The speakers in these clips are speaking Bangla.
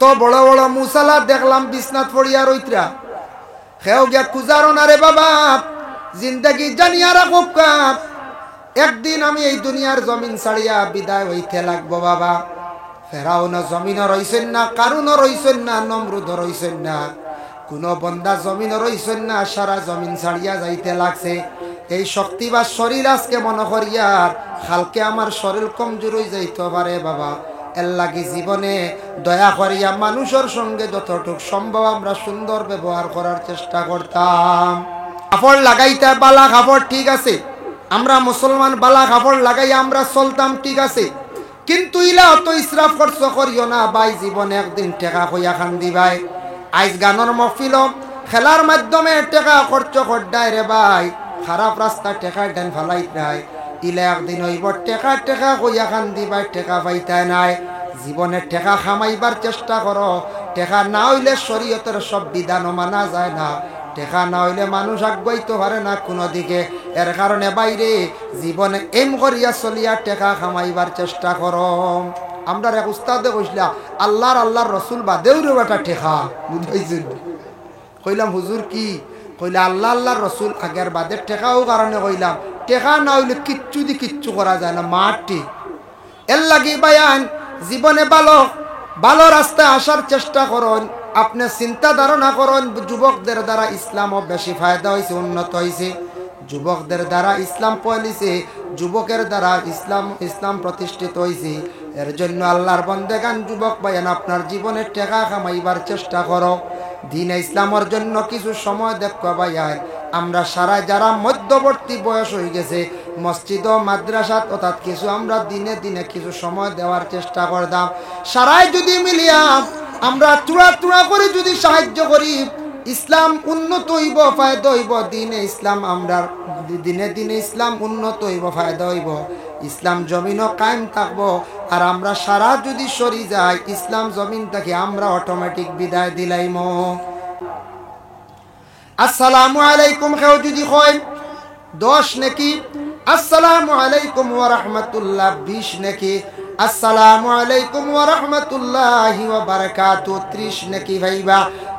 কত বড় বড় মুসালা দেখলাম বিছনাত পড়িয়া রইতরা খেও গিয়া খুঁজারো না রে বাবা জিন্দগি জানিয়া রাখো কাপ একদিন আমি এই দুনিয়ার জমিন ছাড়িয়া বিদায় হইতে লাগবো বাবা ফেরাউন জমিনও রইছেন না কারুনও রইছেন না নমরুদও রইছেন না কোন বন্দা জমিনও রইছেন না সারা জমিন ছাড়িয়া যাইতে লাগছে এই শক্তি বা শরীর আজকে মনে করিয়ার কালকে আমার শরীর কমজোর হয়ে যাইতে পারে বাবা এর লাগি জীবনে দয়া করিয়া মানুষের সঙ্গে যতটুকু সম্ভব আমরা সুন্দর ব্যবহার করার চেষ্টা করতাম কাপড় লাগাইতে বালা কাপড় ঠিক আছে আমরা মুসলমান বালা কাপড় লাগাই আমরা চলতাম ঠিক আছে কিন্তু ইলা অত ইসরাফ খরচ করিও না ভাই জীবনে একদিন টেকা কইয়া খান দিবাই আইজ গানের মহফিল খেলার মাধ্যমে টেকা খরচ করডায় রে ভাই খারাপ রাস্তা টেকা দেন ফালাই নাই ইলা একদিন হইব টেকা টেকা কইয়া খান দিবাই টেকা পাইতাই নাই জীবনে টেকা খামাইবার চেষ্টা করো টেকা না হইলে শরীয়তের সব বিধান মানা যায় না টেকা না হইলে মানুষ আগাইতে পারে না কোনো দিকে এর কারণে বাইরে জীবনে এম করিয়া চলিয়া টেকা খামাইবার চেষ্টা করো আমরা এক উস্তাদে কইলা আল্লাহর রসুল বাদেও রে বেটা টেকা বুঝাইছেন কইলাম হুজুর কি কইলা আল্লাহর রসুল আগের বাদে টেকাও কারণে কইলাম টেকা না হইলে কিচ্ছু করা যায় না মাটি এর লাগি বায়ান জীবনে ভালো রাস্তায় আসার চেষ্টা করুন আপনি চিন্তা ধারণা করুন যুবকদের দ্বারা ইসলামও বেশি ফায়দা হয়েছে উন্নত হয়েছে যুবকদের দ্বারা ইসলাম পয়লিছে যুবকের দ্বারা ইসলাম প্রতিষ্ঠিত হয়েছে এর জন্য আল্লাহর বন্দেগান যুবক ভাইয়ান আপনার জীবনে টেকা কামাইবার চেষ্টা করো দ্বীনে ইসলামের জন্য কিছু সময় দেখো ভাইয়ান আমরা সারা যারা মধ্যবর্তী বয়স হয়ে গেছে মসজিদ ও মাদ্রাসাত অর্থাৎ কিছু আমরা দিনে দিনে কিছু সময় দেওয়ার চেষ্টা করতাম সারাই যদি মিলিয়া আমরা চূড়া করে যদি সাহায্য করি ইসলাম উন্নত হইব ফায়দা হইব দিনে ইসলাম আমরা দিনে ইসলাম উন্নত হইব ফায়দা হইব ইসলাম জমিনও কায়েম থাকবো আর আমরা সারা যদি সরি যাই ইসলাম জমিন থেকে আমরা অটোমেটিক বিদায় দিলাইম আসসালামু আলাইকুম কেউ যদি হয় 10 নাকি আসসালামু আলাইকুম ওয়া রাহমাতুল্লাহ 20 নাকি আসসালামু আলাইকুম ওয়া রাহমাতুল্লাহি ওয়া বারাকাতুহু 30 নাকি ভাইবা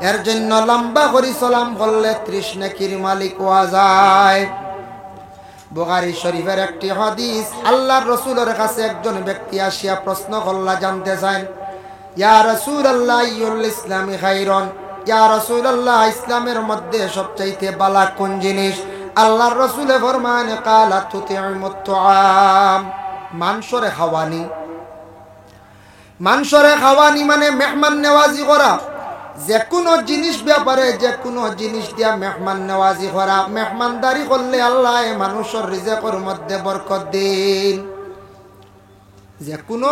এর জন্য লম্বা করে সালাম বললে 30 নাকির মালিক হওয়া যায় বুখারী শরীফের একটি হাদিস আল্লাহর রাসূলের কাছে একজন ব্যক্তি আসিয়া প্রশ্ন করলা জানতে চান ইয়া রাসূলুল্লাহ আইয়ুল ইসলামি খায়রুন ইয়া রাসূলুল্লাহ ইসলামের মধ্যে সবচাইতে ভালো কোন জিনিস আল্লাহর রাসূল ফরমান কালা তুতিমুত তুআম মানসরে খাওয়ানি মানে মেহমান নেওয়াজি করা যে কোনো জিনিস ব্যাপারে যে কোনো জিনিস দিয়া মেহমান নেওয়াজি করা মেহমানদারি করলে আল্লাহ মানুষের রিজেকের মধ্যে বরকত দেন যে কোনো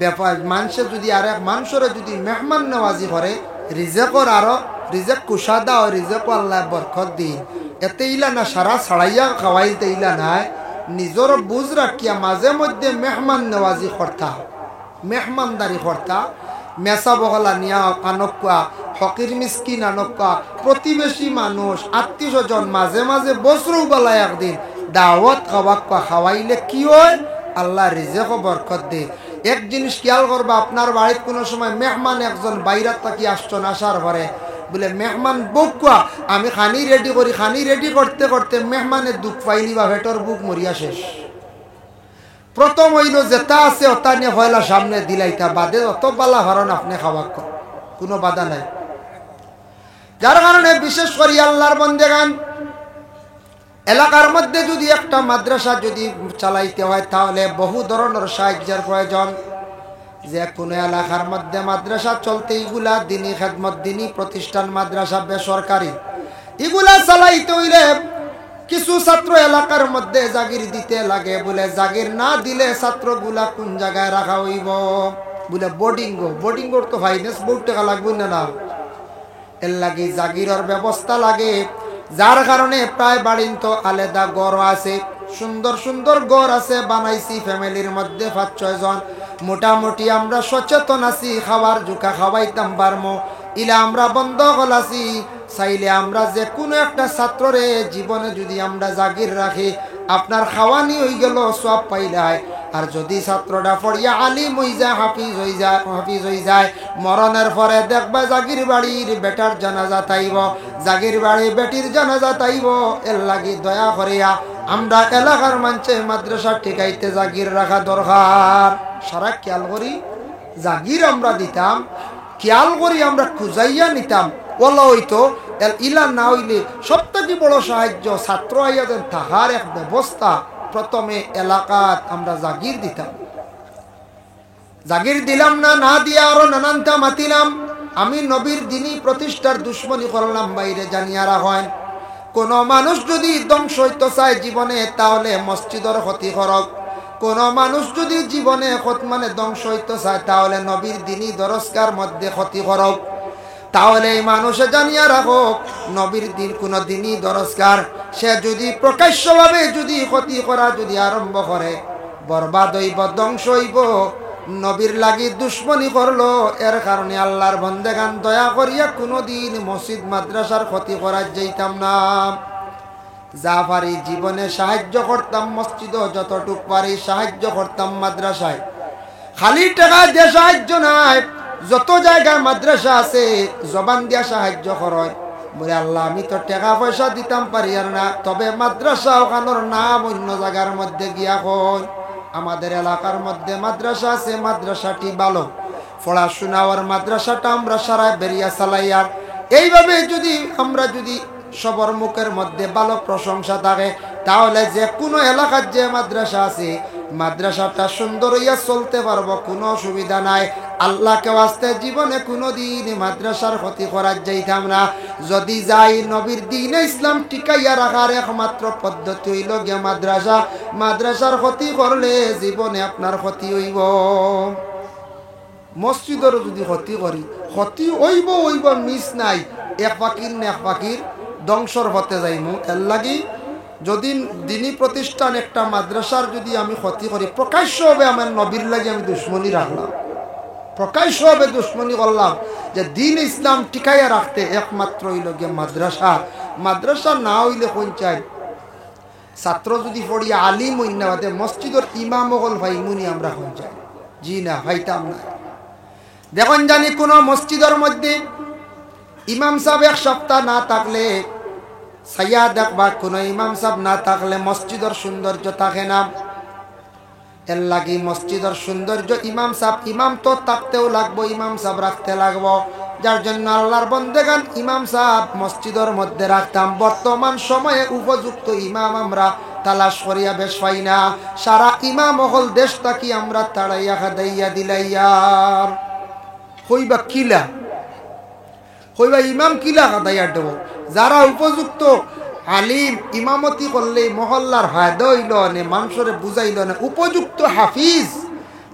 ব্যাপার মানুষে যদি আর এক মানুষরে যদি মেহমান নেওয়াজি করে রিজেকর আরো রিজেক কুশাদা ও রিজেক আল্লাহ বরকত দিন এতে ইলা না সারা ছাড়াইয়া খাওয়াইতে ইলা নাই নিজের বুঝ রাখিয়া মাঝে মধ্যে মেহমান নেওয়াজি করতা মেহমানদারি করতা মেসা বগলা নিয়া আনকা ফকির মিসকিন আনকা প্রতিবেশী মানুষ আত্মীয় স্বজন মাঝে মাঝে বছরও বেলা একদিন দাওয়াত খাওয়াইলে কি হয় আল্লাহ রিজেক বরকত দে এক জিনিস খেয়াল করবা আপনার বাড়িতে কোনো সময় মেহমান একজন বাইরে থাকি আসছেন আসার পরে বলে মেহমান বকুয়া আমি খানি রেডি করতে করতে মেহমানের দুঃখ পাইলি বা ভেটর বুক মরিয়া শেষ প্রথম হইল যেটা আছে ওটা নিয়ে হয়লা সামনে দিলাইতা বাদে অত বালা হরণ আপনি খাওয়া কোনো বাধা নাই যার কারণে বিশেষ করে আল্লাহর বন্দেগান এলাকার মধ্যে যদি একটা মাদ্রাসা যদি চালাইতে হয় তাহলে বহু ধরনের সাহায্যের প্রয়োজন যে কোনো এলাকার মধ্যে মাদ্রাসা চলতে এগুলা দিনী খেদমত দিনী প্রতিষ্ঠান মাদ্রাসা বেসরকারি এগুলা চালাইতে হইলে কিছু ছাত্র এলাকার মধ্যে জাগির দিতে লাগে বলে জাগির না দিলে ছাত্রগুলা কোন জায়গায় রাখা হইব বলে বোর্ডিং তো ফাইন্যান্স বহুত টাকা লাগবে না এর লাগে জাগিরের ব্যবস্থা লাগে যার কারণে প্রায় বাড়িন তো আলাদা গড় আছে সুন্দর সুন্দর গড় আছে বানাইছি ফ্যামিলির মধ্যে 5-6 জন মোটামুটি আমরা সচেতন আছি খাবার জুকা খাওয়াইতাম পারমো ইলা আমরা বন্ধ গলাছি চাইলে আমরা যে কোনো একটা ছাত্ররে জীবনে যদি আমরা জাগির রাখি আপনার খাওয়ানি হয়ে গেল সব পাইলাই আর যদি ছাত্রটা পড়িয়া আলিম হই যায়, হাফিজ হই যায়, মরণের পরে দেখবা জাগির বাড়ির বেটার জানাজা তাইব, জাগির বাড়ি বেটির জানাজা তাইব। এর লাগি দয়া করিয়া আমরা এলাকার মানুষে মাদ্রাসা টিকাইতে জাগির রাখা দরকার। সারা খেয়াল করি জাগির আমরা দিতাম, খেয়াল করি আমরা খুঁজাইয়া নিতাম। ওলা হইতো ইলা না হইলে সবথেকে বড় সাহায্য ছাত্র আইয়াদের থাকার এক ব্যবস্থা। প্রথমে এলাকাত আমরা জাগির দিতাম, জাগির দিলাম না, না দিয়া আরো নানানটা মাতিলাম। আমি নবীর দিনী প্রতিষ্ঠার দুশ্মনী করলাম, বাইরে জানিয়া রাখেন। কোন মানুষ যদি ধ্বংস হইতে চায় জীবনে, তাহলে মসজিদের ক্ষতি করক। কোন মানুষ যদি জীবনে মানে ধ্বংস হইতে চায়, তাহলে নবীর দিনী দরজগার মধ্যে ক্ষতি করক। তাহলে এই মানুষে জানিয়া রাখো, নবীর দিন কোন দিনই দরজগার সে যদি প্রকাশ্যভাবে যদি ক্ষতি করা যদি আরম্ভ করে, বরবাদ হইব, ধ্বংস হইব। নবীর লাগি দুশ্মনী করলো, এর কারণে আল্লাহর বন্দেগান দয়া করিয়া কোনদিন মসজিদ মাদ্রাসার ক্ষতি করার যাইতাম না। যা পারি জীবনে সাহায্য করতাম মসজিদও, যতটুক পারি সাহায্য করতাম মাদ্রাসায়। খালি টাকা দিয়ে সাহায্য নাই, যত জায়গায় মাদ্রাসা আছে জবান দিয়া সাহায্য করয়। বলে আল্লাহ আমি তো টাকা পয়সা দিতাম পারি আর না, তবে মাদ্রাসা ওখানোর নাম অন্য জায়গার মধ্যে গিয়া কই। আমাদের এলাকার মধ্যে মাদ্রাসা আছে, মাদ্রাসাটি ভালো, পড়াশোনা আর মাদ্রাসাটা আমরা সারা বেরিয়া চালাইয়ার। এইভাবে যদি আমরা যদি সবার মুখের মধ্যে ভালো প্রশংসা থাকে, তাহলে যে কোনো এলাকার যে মাদ্রাসা আছে মাদ্রাসাটা সুন্দর হইয়া চলতে পারবো, কোনো অসুবিধা নাই। আল্লাহকে ওয়াস্তে জীবনে কোনোদিন মাদ্রাসার ক্ষতি করার যাইতাম না। যদি যাই নবীর দ্বীনে ইসলাম টিকাইয়া রাখার একমাত্র পদ্ধতি হইল গিয়া মাদ্রাসা। মাদ্রাসার ক্ষতি করলে জীবনে আপনার ক্ষতি হইব। মসজিদের যদি ক্ষতি করি, ক্ষতি হইব হইব, মিস নাই। এক পাখির না এক পাখির ধ্বংসর হতে যাইমু। এর লাগি যদি দিনী প্রতিষ্ঠান একটা মাদ্রাসার যদি আমি ক্ষতি করি, প্রকাশ্য হবে আমার নবীর লাগে আমি দুশ্মনী রাখলাম, প্রকাশ্য হবে দুশ্মনী করলাম। যে দিন ইসলাম টিকাইয়া রাখতে একমাত্র হইল গিয়ে মাদ্রাসা। মাদ্রাসা না হইলে কোন চাই ছাত্র যদি পড়িয়া আলিম হইন না, মসজিদের ইমাম হল ভাইমুনি আমরা কোন চাই? জি না, ভাইতাম না। দেখুন জানি কোন মসজিদের মধ্যে ইমাম সাহেব এক সপ্তাহ না থাকলে, সাইয়া দেখবা কোন ইমাম সাহেব না থাকলে মসজিদের সৌন্দর্য থাকে না। এর লাগি মসজিদের সৌন্দর্য ইমাম সাহেব, ইমাম তো থাকতেও লাগবো, ইমাম সাহেব রাখতে লাগবো। যার জন্য আল্লাহর বন্দেগান ইমাম সাহেব মসজিদের মধ্যে রাখতাম। বর্তমান সময়ে উপযুক্ত ইমাম আমরা তালাশ করিয়া বেশ পাই না। সারা ইমাম হল দেশ থাকি আমরা তাড়াইয়া খাদাইয়া দিলাইয়ার। হইবা কিলা, হইবা ইমাম কিলা খাদাইয়া দেব। যারা উপযুক্ত আলিম ইমামতি করলে মহল্লার হায়দা হইল নে, মানুষরে বুঝাইল না। উপযুক্ত হাফিজ,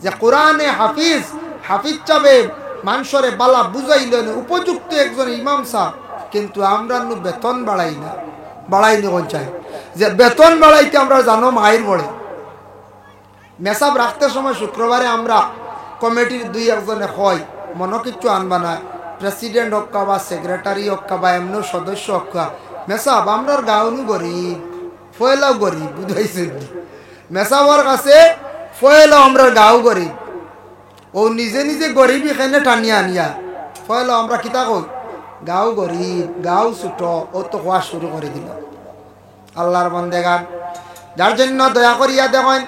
যে কোরআনে হাফিজ, হাফিজ চাবে মানুষরে বালা বুঝাইল না, উপযুক্ত একজন ইমাম সাহ। কিন্তু আমরা বেতন বাড়াই না, বাড়াইনি কোন চাই যে বেতন বাড়াইতে আমরা জানো মায়ের পড়ে। মেসাব রাখতে সময় শুক্রবারে আমরা কমিটির দুই একজনে হয় মনে কিচ্ছু আনবা না, প্রেসিডেন্ট হক্কা বা সেক্রেটারি হক্কা বা এমন সদস্য হক্কা, মেসাব আমরার গাঁওনু গরিব, ফয়লাও গরিব, বুঝাইছে মেসাবর কাছে ফয়লাও আমরার গাঁও গরিব। ও নিজে নিজে গরিব এখানে টানিয়া আনিয়া ফয়লাও আমরা কিতা কই গাঁও গরিব, গাঁও ছোট, ও তো হওয়া শুরু করে দিল। আল্লাহর বন্দেগান, যার জন্য দয়া করিয়া দেখেন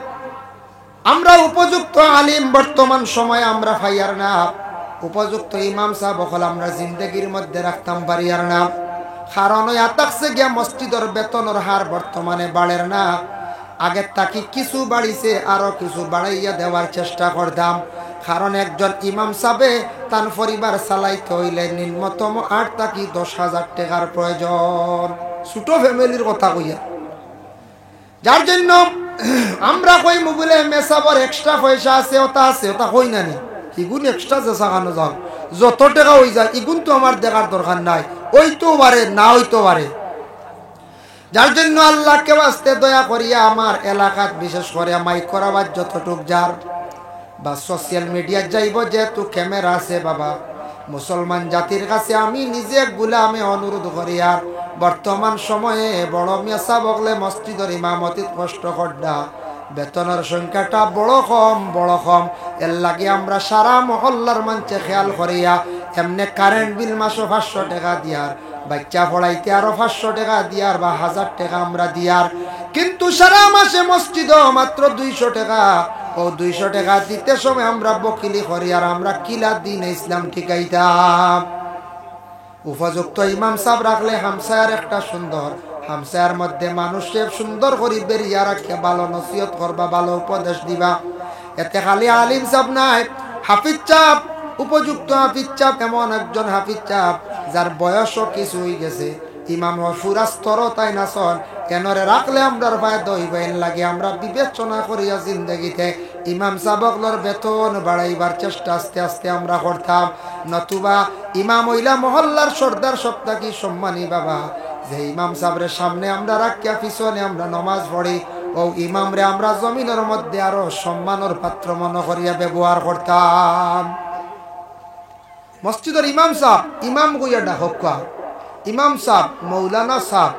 আমরা উপযুক্ত আলিম বর্তমান সময়ে আমরা ফাইয়ার না, উপযুক্ত ইমাম সাহেব হল আমরা জিন্দগির মধ্যে রাখতাম পারিয়ার না। কারণ আতাকছে গিয়া মসজিদের বেতনের হার বর্তমানে বাড়ের না, আগের তাকি কিছু বাড়িছে, আরো কিছু বাড়াইয়া দেওয়ার চেষ্টা করতাম। কারণ একজন ইমাম সাহেবে তার পরিবার চালাইতে হইলে নিম্নতম 8 থেকে 10,000 টাকার প্রয়োজন, ছোট ফ্যামিলির কথা কইয়া। যার জন্য আমরা কই মোবাইলে মেসাবর এক্সট্রা পয়সা আছে, ওটা আছে, ওটা কই না নি, ইগুন এক্সট্রা যে সাকানো যাও যত টাকা হয়ে যায় ইগুন তো আমার দেখার দরকার নাই, ওইতো পারে না হইতে পারে। যার জন্য আল্লাহকে বাস্তে দয়া করিয়া আমার এলাকাত বিশেষ করে মাইক করাবার যতটুক যার বা সোশ্যাল মিডিয়া যাইব, যেহেতু ক্যামেরা আছে বাবা, মুসলমান জাতির কাছে আমি নিজে গুলামে অনুরোধ করি। আর বর্তমান সময়ে বড় মেসা বগলে মসজিদের ইমামতিত কষ্ট করডা বেতনের সংখ্যাটা বড় কম এর লাগে আমরা সারা মহল্লার মানুষে খেয়াল করিয়া এমনি কারেন্ট বিল মাসও 500 টাকা দিয়ার, বাচ্চা পড়াইতে আরো 500 টাকা দিয়ার বা 1000 টাকা আমরা দিয়ার, কিন্তু সারা মাসে মসজিদ মাত্র 200 টাকা। ও 200 টাকা দিতে সময় আমরা বকিলি করি আর আমরা কিলা দিন ইসলাম ঠিকাইতাম। উপযুক্ত ইমাম সাহেব রাখলে হামসায়ার একটা সুন্দর, হামসায়ার মধ্যে মানুষের সুন্দর করে বেরিয়া রাখে, ভালো নসিহত করবা, ভালো উপদেশ দিবা। এতে খালি আলিম সাহেব নাই, হাফিজ সাহেব, উপযুক্ত হাফিজ সাহেব, এমন একজন হাফিজ সাহেব যার বয়সও কিছু হয়ে গেছে, ইমাম ফুরাস্তর তাই না সন কেনরে রাখলে আমরা ফায়দা হইব। এর লাগে আমরা বিবেচনা করিয়া জিন্দগিতে ইমাম সাহেবগুলোর বেতন বাড়াইবার চেষ্টা আস্তে আস্তে আমরা করতাম। নতুবা ইমাম হইলা মহল্লার সর্দার সপ্তাহ কি সম্মানী বাবা, যে ইমাম সাহেবের সামনে আমরা রাখিয়া পিছনে আমরা নমাজ পড়ি, ও ইমামরে আমরা জমিনের মধ্যে আরো সম্মানের পাত্র মনে করিয়া ব্যবহার করতাম। মসজিদের ইমাম সাহেব ইমাম কইয়া ডাকা, ইমাম সাহেব মৌলানা সাহেব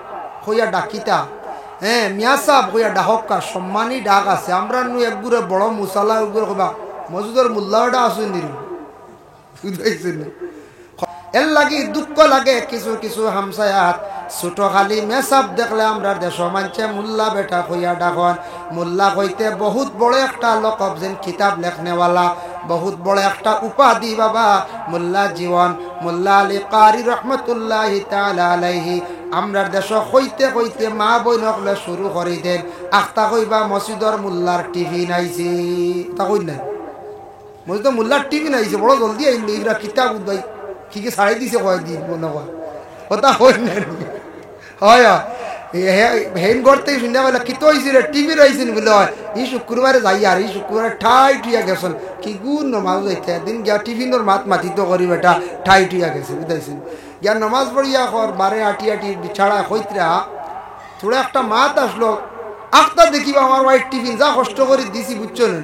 হইয়া ডাকিতা, হ্যাঁ মিয়া সাহেব হইয়া ডাকা, সম্মানী ডাক আছে। আমরা নু একগুড়ে বড় মুসালা একগুড়ে কবা মসজিদের মোল্লাটা আসুন নিরু, এর লাগি দুঃখ লাগে কিছু কিছু হামসায়াত ছোট খালি মেসাব দেখলে আমরা দেশ মানছে মোল্লা বেটা হইয়া ডাকন। মোল্লা হইতে বহুত বড় একটা লকব, যেন কিতাব লেখনেওয়ালা, বহুত বড় একটা উপাধি বাবা। মোল্লা জীবন মোল্লা আলী কারি রহমতুল্লাহি তাআলা আলাইহি আমরা দেশ হইতে হইতে মা বই নকলে শুরু করি দেন আখতা কইবা মসজিদর মোল্লার টিভি নাইছি, তা কই না মসজিদ মোল্লার টিভি নাইছে, বড় জলদি আইল এগুলা কিতাব উদ্বাই কি কি ছাড়াই দিছে কয় দিন মনে হয় কথা হয় না হয় হেন করতে শুনে বলে কি তো হয়েছিল টিভি রয়েছেন বলে হয় এই শুক্রবারে যাই আর এই শুক্রবারে ঠাই টুইয়া গেছেন কি গুণ নমাজ যাইতে একদিন গিয়া টিফিনের মাত মাতিত করি বেটা ঠাই টুইয়া গেছে বুঝাইছেন গিয়া নমাজ পড়িয়া কর বারে আটি আটি বিছাড়া হইতরা থোড়া একটা মাত আসলো আখতা দেখিবা আমার ওয়াইট টিফিন যা কষ্ট করে দিছি বুঝছো না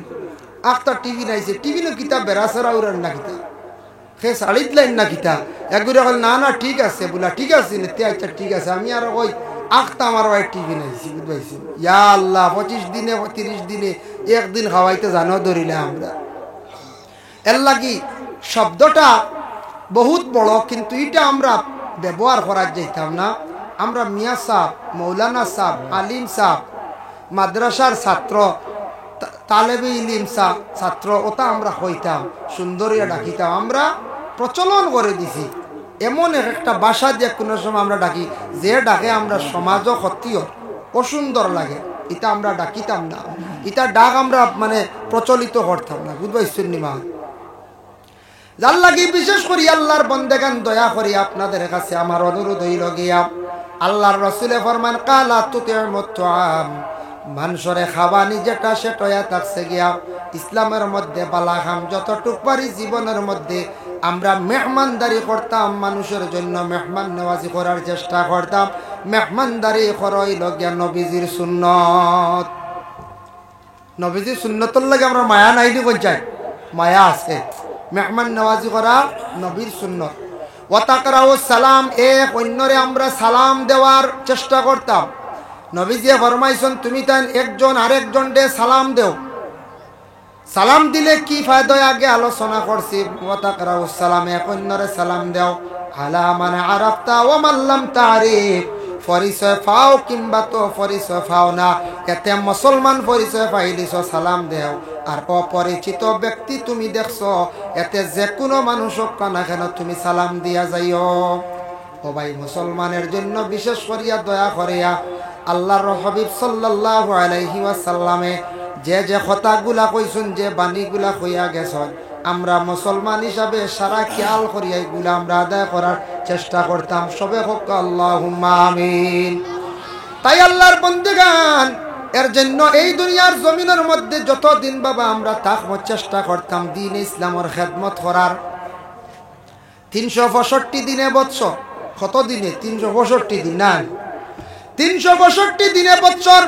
আখতা টিভি নাইছে টিফিনও কিতাব বেড়াছাড়া উড়ান না কিতা সে শাড়িত লাইন না কিতা একগুড়ে হল না না ঠিক আছে বলা ঠিক আছে আচ্ছা ঠিক আছে আমি আর ওই আখতা আমার ওয়াইট টিভি নাইছি বুঝবাইছি ইয়া আল্লাহ 25 দিনে 30 দিনে একদিন খাওয়াইতে জানো ধরিলে আমরা এর লাগি শব্দটা বহুত বড় কিন্তু এটা আমরা ব্যবহার করার যাইতাম না। আমরা মিয়া সাহেব মৌলানা সাহেব আলিম সাহেব মাদ্রাসার ছাত্র তালেবে ইলিম ছাত্র ওটা আমরা হইতাম সুন্দরিয়া ডাকিতাম, আমরা প্রচলন করে দিছি। এমন একটা ভাষা দিয়ে কোনো সময় আমরা ডাকি যে ডাকে আমরা সমাজও ক্ষতিও অসুন্দর লাগে, এটা আমরা ডাকিতাম না, এটা ডাক আমরা মানে প্রচলিত করতাম না বুঝবাইছেন নিমা। যার লাগি বিশেষ করি আল্লাহর বন্দেগান দয়া করি আপনাদের কাছে আমার অনুরোধ হইল গিয়া আল্লাহর রসুলে ফরমান কালা তুতির মুতআম মানুষরে খাওয়ানি যেটা সেটা থাকছে গিয়া ইসলামের মধ্যে বালাহাম যতটুক পারি জীবনের মধ্যে আমরা মেহমানদারি করতাম, মানুষের জন্য মেহমান নেওয়াজি করার চেষ্টা করতাম। মেহমানদারি করইল গিয়া নবীজির সুন্নত, নবীজির সুন্নতর লাগে আমরা মায়া নাই দি কই মায়া আছে। মেহমান নেওয়াজি করা নবীর সুন্নত। ওয়াতাকরাউ সালাম এক অন্যরে আমরা সালাম দেওয়ার চেষ্টা করতাম। নবীজি ফরমাইছেন তুমি তাই একজন আরেকজন দে সালাম দেও, সালাম দিলে কি ফায়দা আগে আলোচনা করছি। ওয়াতাকরাউ সালাম এক অন্যরে সালাম দেও আলা মানে আরাফতা ওয়া মান লাম তারিফ পরিচয় পাও কিংবা তো পরিচয় পাও না, এতে মুসলমান পরিচয় পাইলিছ সালাম দেও। আর অপরিচিত ব্যক্তি তুমি দেখছো এতে যে কোনো মানুষক না কেন তুমি সালাম দিয়া যাইও। ও ভাই মুসলমানের জন্য বিশেষ করিয়া দয়া করিয়া আল্লাহর হাবিব সাল্লাল্লাহু আলাইহি ওয়াসাল্লামে যে যে কথাগুলা কইছেন যে বাণীগুলা কইয়া গেছেন আমরা মুসলমান হিসাবে সারা খেয়াল করিয়া এগুলা আমরা আদায় করার চেষ্টা করতাম। সবে হোক আল্লাহুম্মা আমিন। তাই আল্লাহর বন্দেগান এর জন্য এই দুনিয়ার জমিনের মধ্যে যতদিন বাবা আমরা থাকবো চেষ্টা করতাম দিন ইসলামের খেদমত করার। 365 দিনে বৎসর কত দিনে 365 দিন না 365 দিনে বৎসর।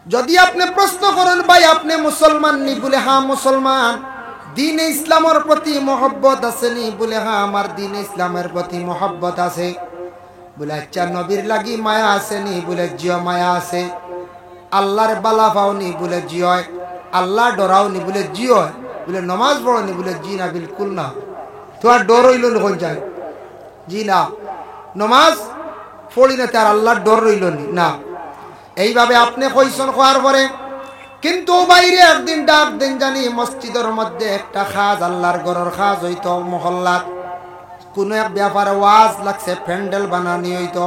যদি আপনি প্রশ্ন করেন ভাই আপনি মুসলমান নি বলে হ্যাঁ মুসলমান, দিনে ইসলামের প্রতি মহব্বত আছে নি বলে হ্যাঁ আমার দিনে ইসলামের প্রতি মহব্বত আছে। বলে আচ্ছা নবীর লাগি মায়া আছে নি বলে জিও মায়া আছে। আল্লাহর বালা পাওনি বলে জি হয়, আল্লাহ ডরাওনি বলে জি হয়, বলে নমাজ পড়নি বলে জি না, বিলকুল না। তোমার ডর হইল কোন যায়? জি না, নমাজ পড়ি না তার আল্লাহর ডর রইল না। এইভাবে আপনি কইসন খোয়ার পরে কিন্তু বাইরে একদিন ডাক দিন জানি মসজিদের মধ্যে একটা খাজ, আল্লাহর ঘরের খাজ হইতো মহল্লাত, কোনো এক ব্যাপারে ওয়াজ লাগছে, প্যান্ডেল বানানি হইতো,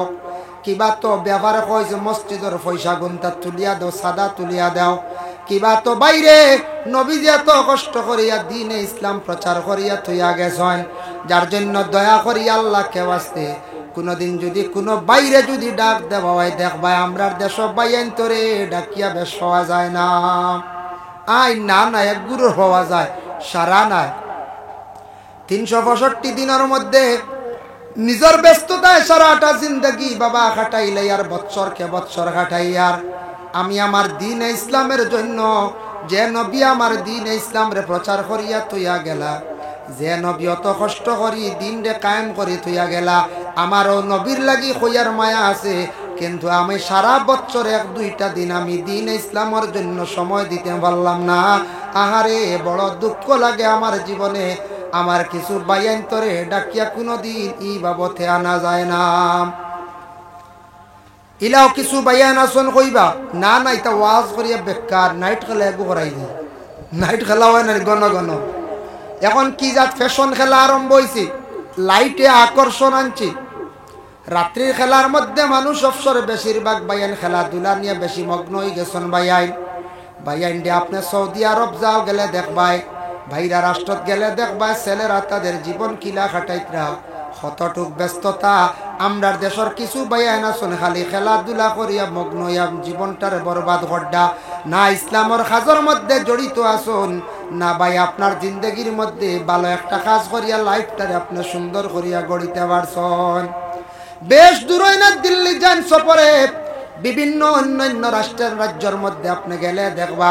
কিবা তো ব্যাপারে কইছে মসজিদের পয়সা গুনতা তুলিয়া দাও, সাদা তুলিয়া দাও, কিবা তো বাইরে নবীজি এত কষ্ট করিয়া দ্বীনে ইসলাম প্রচার করিয়া থইয়া গেছেন, যার জন্য দয়া করিয়া আল্লাহকে ওয়াস্তে কোনদিন যদি কোনো বাইরে যদি ডাক দেওয়া হয়, দেখবাই আমরার দেশ বাইন তোরে ডাকিয়া বেশ হওয়া যায় না। আই না না এক গুরুর হওয়া যায়, সারা নাই 365 দিনের মধ্যে নিজের ব্যস্ততায় সারাটা জিন্দগি বাবা খাটাইলে আর বৎসরকে বৎসর খাটাইয়ার আমি আমার দ্বীন ইসলামের জন্য যে নবী আমার দ্বীন ইসলাম রে প্রচার করিয়া তুইয়া গেলা, যে নবী অত কষ্ট করি দিন রে কায়েম করি তুইয়া গেলা, আমারও নবীর লাগি হইয়ার মায়া আছে, কিন্তু আমি সারা বছর 1-2টা দিন আমি দ্বীন ইসলামের জন্য সময় দিতে পারলাম না। আহারে বড় দুঃখ লাগে আমার জীবনে। আমার কিছু বাইয়ান তরে ডাকিয়া কোনদিন ই বাবতে আনা যায় না। ইলাও কিছু বাইয়ান আসন কইবা না না এটা ওয়াজ করিয়া বেকার, নাইট খেলা এগু করাই যায়, নাইট খেলা হয় না ঘন ঘন। এখন কি জাত ফ্যাশন খেলা আরম্ভ হয়েছে, লাইটে আকর্ষণ আনছে। রাত্রির খেলার মধ্যে মানুষ অবসরে বেশিরভাগ বাইয়ান খেলাধুলা নিয়ে বেশি মগ্ন হয়ে গেছেন। বাইয়ান দিয়ে আপনি সৌদি আরব যাও গেলে দেখবাই, ভাইরা রাষ্ট্রত গেলে দেখবাই ছেলেরা তাদের জীবন কিলা খাটাইতরা কতটুক ব্যস্ততা। আমরার দেশের কিছু বাইয়ান আছেন খালি খেলাধুলা করিয়া মগ্ন হইয়া জীবনটারে বরবাদ করডা, না ইসলামের কাজের মধ্যে জড়িত আসুন, না ভাই আপনার জিন্দগির মধ্যে ভালো একটা কাজ করিয়া লাইফটারে আপনি সুন্দর করিয়া গড়িতে পারছেন। বেশ দূরই না দিল্লি যান সফরে, বিভিন্ন অন্যান্য রাষ্ট্রের রাজ্যের মধ্যে আপনি গেলে দেখবা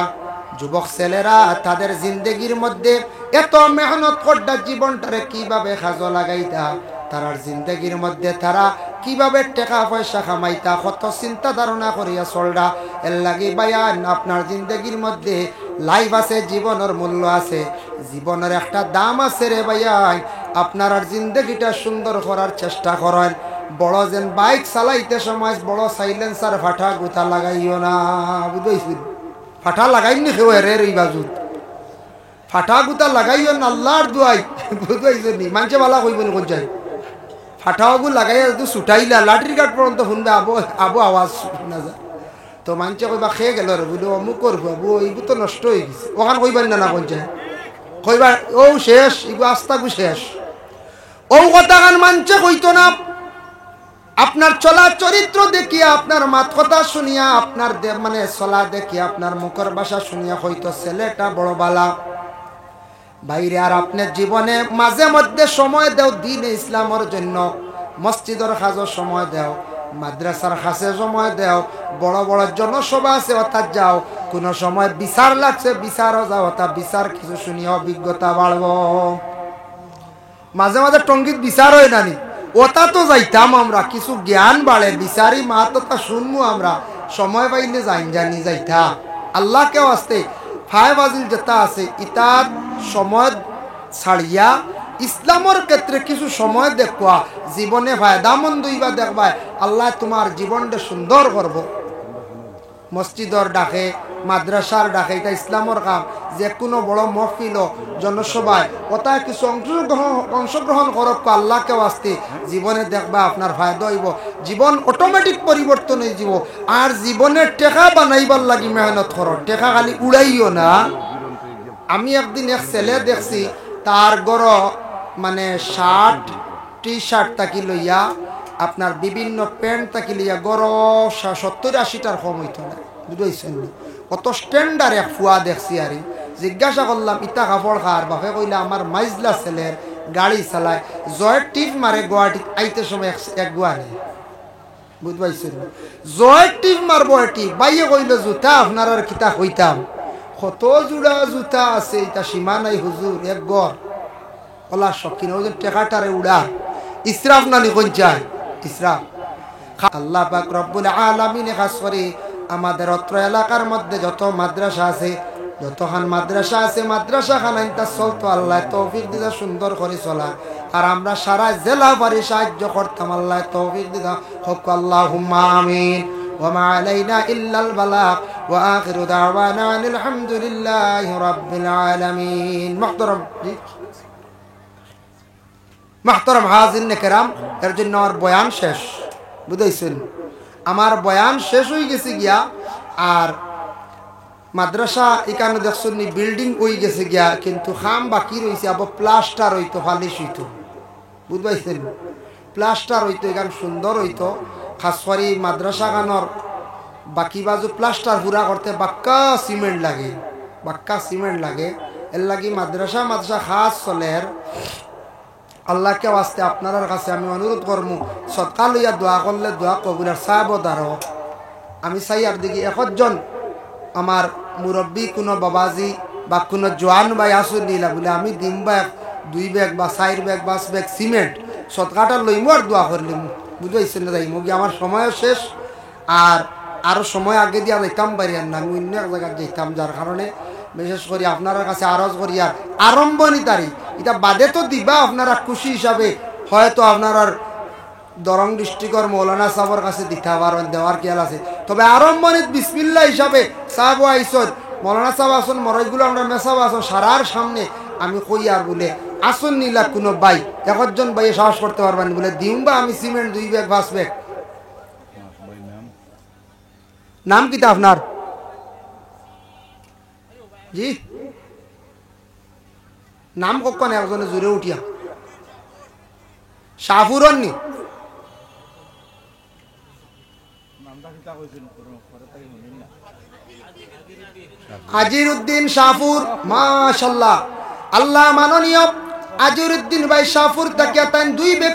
যুবক ছেলেরা তাদের জিন্দগির মধ্যে এত মেহনত করডা জীবনটারে কিভাবে কাজে লাগাইতা, তারার জিন্দগির মধ্যে তারা কিভাবে টাকা পয়সা কামাইতা কত চিন্তা ধারণা করিয়া চলডা। এর লাগি বায়ান আপনার জিন্দগির মধ্যে লাইফ আছে, জীবনের মূল্য আছে, জীবনের একটা দাম আছে রে ভাইয়াই। আপনার আর জিন্দগিটা সুন্দর করার চেষ্টা করেন। বড় যেন বাইক চালাইতে সময় বড় সাইলেন্সার ফাটা গুতা লাগাইও না, বুঝেছি? ফাটা লাগাইনি কেউ রে এই বাজুত ফাটা গুতা লাগাইও না, আল্লাহর দুয়াই, বুঝেছি নি? মানুষে ভালো কইব নি কোন যাই ফাটাওগু লাগাইয়া যদি ছুটাইলা লাঠির কাঠ পর্যন্ত শুনবে আবো আবো আওয়াজ শোনা যায়, তো মানুষে কইবা খেয়ে গেল রে বুঝলো অমুক করবো আবু এইগুলো তো নষ্ট হয়ে গেছে, ওখান কইবার না না কোন যায় কইবা ও শেষ, এগুলো আস্তাগু শেষ। ও কথা গান মানছে কইতো না। আপনার চলা চরিত্র দেখিয়া, আপনার মাত কথা শুনিয়া, আপনার মানে চলা দেখিয়া, আপনার মুখের ভাষা শুনিয়া হয়তো ছেলেটা বড় বালা বাইরে। আর আপনার জীবনে মাঝে মধ্যে সময় দেও দ্বীন ইসলামের জন্য, মসজিদের কাজের সময় দেও, মাদ্রাসার কাছে সময় দেও, বড় বড় জনসভা আছে অর্থাৎ যাও, কোনো সময় বিচার লাগছে বিচারও যাও, অর্থাৎ বিচার কিছু শুনিয়া অভিজ্ঞতা বাড়ব। মাঝে মাঝে টঙ্গিত বিচার হয় নানি, ওটা তো যাইতাম আমরা, কিছু জ্ঞান বাড়ে, বিচারি মা তো তা শুনবো আমরা, সময় পাইলে জানি যাইতা। আল্লাহকেও আসতে ফায় বাজিল যেটা আছে ইতার সময় ছাড়িয়া ইসলামের ক্ষেত্রে কিছু সময় দেখবা, জীবনে ফায়দামন্দ হইবা দেখবা, আল্লাহ তোমার জীবনটা সুন্দর করব। মসজিদর ডাকে, মাদ্রাসার ডাকে, এটা ইসলামের কাম। যে কোনো বড় মহফিল জনসভায় ওটা কিছু অংশগ্রহণ করক আল্লাহকে আসতে, জীবনে দেখবা আপনার ফায়দা হইব, জীবন অটোমেটিক পরিবর্তন হয়ে যাব। আর জীবনের টেকা বানাইবার লাগি মেহনত করো, টেকা খালি উড়াইও না। আমি একদিন এক ছেলে দেখছি, তার গড় মানে শার্ট টি শার্ট তাকি লইয়া আপনার বিভিন্ন প্যান্ট তাকি লইয়া গড় 70-80টার কম হইত না, বুঝেছেন? কত স্ট্যান্ডার্ড এক ফুয়া দেখছি। আর জিজ্ঞাসা করলাম ইটা কাপড় খার বাপে কইলা আমার মাইজলা ছেলের গাড়ি চালায়, জয়ের টিপ মারে গুয়াহাটিত আইতে সময় এক গুয়ারে, বুঝ পাইছেন? জয়ের টিপ মারবো টিপ বাইয়ে কইল জুতা আপনার আর কিতা কইতাম, কত জোড়া জুতা আছে এটা সীমা নাই হুজুর, এক গড় ওলা শখিন ওই টেকাটারে উড়া ইসরাফ নানি কোন চায় ইসরাফ। আল্লাহ পাক রব্বুল আলামিন খাস করে আমাদের অত্র এলাকার মধ্যে যত মাদ্রাসা আছে, যতখান মাদ্রাসা আছে, মাদ্রাসা খানাইটা চলতো আল্লাহ তৌফিক দিদা সুন্দর করে চলা। আর আমরা সারা জেলা বাড়ি সাহায্য করতাম, আল্লাহ তৌফিক দিদা হক আল্লাহুম্মা আমিন। ওয়া আলাইনা ইল্লাল বালাগ ওয়া আখিরু দাওয়ানা আলহামদুলিল্লাহি রাব্বিল আলামিন। মুহতারাম হাজিরিন কেরাম, এর জন্য আমার বয়ান শেষ, বুঝাইছেন? আমার বয়ান শেষ হয়ে গেছে গিয়া। আর মাদ্রাসা এখানে দেখছেন বিল্ডিং হয়ে গেছে গিয়া, কিন্তু খাম বাকি রয়েছে, আবার প্লাস্টার হইতো, ফালিশ হইতো, বুঝবাইছেন? প্লাস্টার হইতো, এখান সুন্দর হইতো। খাস করে মাদ্রাসা খানোর বাকি বাজু প্লাস্টার পুরা করতে বাক্কা সিমেন্ট লাগে, বাক্কা সিমেন্ট লাগে। এর লাগি মাদ্রাসা খাস চলের। আল্লাহকে আসতে আপনার কাছে আমি অনুরোধ করবো, সৎকা লইয়া দোয়া করলে দোয়া কবুলের সাবধার। আমি চাই আর দেখি একজন আমার মুরব্বী কোনো বাবাজি বা কোনো জোয়ান ভাই আসুন নিলা বলে আমি দিম বা 2 ব্যাগ বা 4 ব্যাগ 5 ব্যাগ সিমেন্ট সৎকাটা লইমু আর দোয়া করলিম, বুঝাইছেন না? যাইমু গিয়ে আমার সময়ও শেষ। আর আরও সময় আগে দিয়ে যাইতাম পারি আর না, আমি অন্য এক জায়গায় যেতাম। যার কারণে বিশেষ করে আপনার কাছে আরজ করি আর আরম্ভণী তারিখ এটা বাদে তো দিবা আপনারা খুশি হিসাবে, হয়তো আপনার আর দরং ডিস্ট্রিক্টর মৌলানা সাহর কাছে দিতে পারেন, দেওয়ার খেয়াল আছে। তবে আরম্ভণীত বিসমিল্লাহ হিসাবে সাহাব আইসন, মৌলানা সাহেব আসন, মরইগুলো আমরা মেসাব আসন সারার সামনে আমি কই আর বলে আসন নিলা কোনো ভাই একজন ভাই সাহস করতে পারবেন বলে দিম বা আমি সিমেন্ট 2 ব্যাগ 5 ব্যাগ। নাম কিতা আপনার? জি নাম কখন একজনে জুড়ে উঠিয়া শাহপুরন নি? আজিরউদ্দিন শাহপুর, মাশাআল্লাহ। আল্লাহ মাননীয় আজিরউদ্দিন ভাই শাহপুর তাকিয়া তাই 2 ব্যাগ